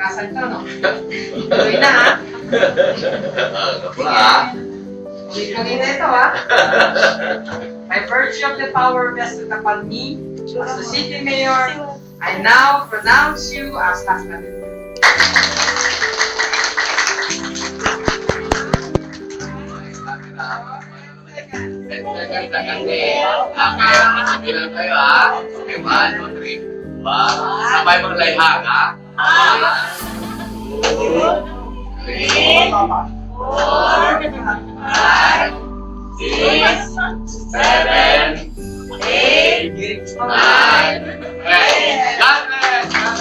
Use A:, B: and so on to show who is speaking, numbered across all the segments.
A: kasal to, no? Tuloy na, ha?
B: Wala.
A: Kanina ito, ha? By virtue of the power vested upon me, as the city mayor, I now pronounce you as husband.
B: Ganda kasi. Kaya masibilan kayo, ha? Okay, 1, 2, 3. Wow. Sabay maglayhang, ha? 1, 2, 3, 4, 5, 6, 7, 8, 9, 10. God bless! God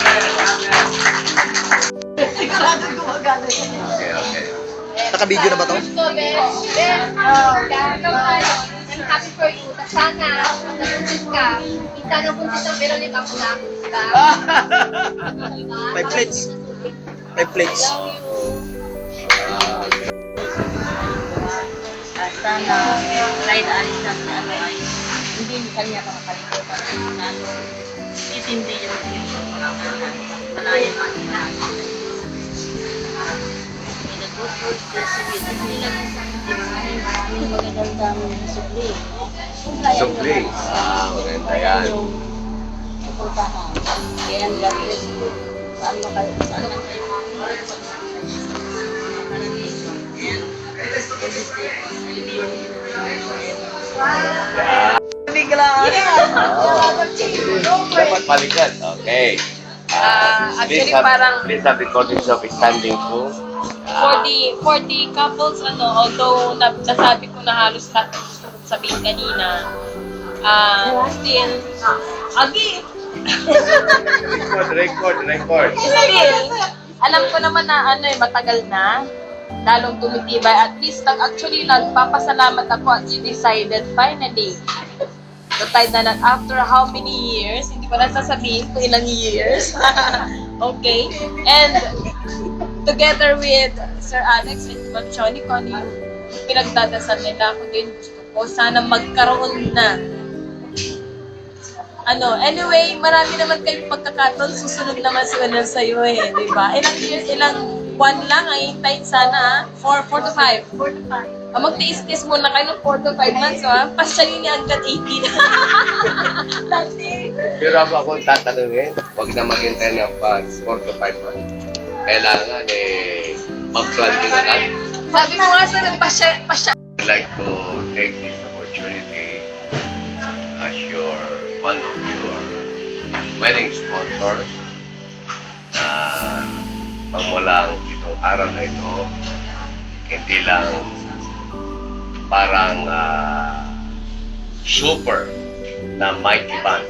B: bless! God bless! Okay, okay.
C: Naka-video na ba to?
D: I'm happy for you. Sana, nag-buntis ka. Kita ng buntis ng Veronica mo na. Diba?
C: May plates. May plates.
E: Sana kahit alis na si ano ay hindi kanya makakalimutan na itindi yung malayan natin na magagandang supli.
B: Supli. Maganda yan.
E: Pupuntahan. Kaya ang gagawin ko. Saan man kayo
B: Dapat balikan. Okay.
F: Actually, parang
B: Please have recordings of standing to.
F: for the couples, although nasabi ko na halos lahat ng gusto kong sabihin kanina, still,
B: Record.
F: still, alam ko naman na matagal na, lalong tumitibay. At least, actually, nagpapasalamat ako at you decided finally. The time na after how many years, hindi ko na sasabihin kung ilang years. Okay? And together with Sir Alex and Ma'am Shoni, kung ano yung pinagdadasal nila, kung yun gusto ko, sana magkaroon na. Anyway, marami naman kayong pagkakataon, susunod naman sila sa'yo di ba? Ilang years, ilang buwan lang, ay hintayin sana, 4 to 5. 4 to 5. Magtiis-tiis muna kayo ng 4 to 5 months, Pasyalin niya hanggang 18.
B: Pero ako tatanungin, huwag na maghintay ng 4 to 5 months. Kailangan mag-plan din agad.
F: Sabi ko nga sir, pasya.
B: I'd like to take this opportunity as one of your wedding sponsors na magmulang itong araw na ito, hindi lang parang super na mighty band.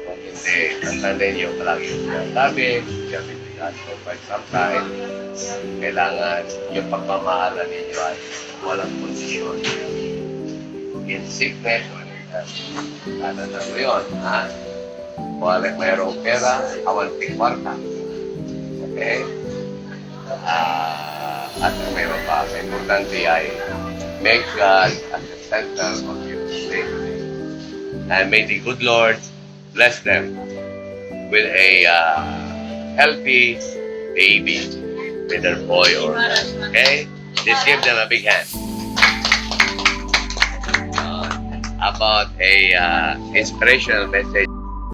B: Kung hindi, tandaan niyo palagi yung sinasabi, siya bibigyan for quite some time. Kailangan yung pagmamahalan ninyo ay walang kondisyon. In sickness or in health. Ano na mo yun, ha? Kung mayroong pera, kawanting kwarta. Okay? At mayroon pa, importante ay make God at the center of your faith. And may the good Lord bless them with a healthy baby, whether boy or girl. Okay? Let's give them a big hand. About a inspirational message.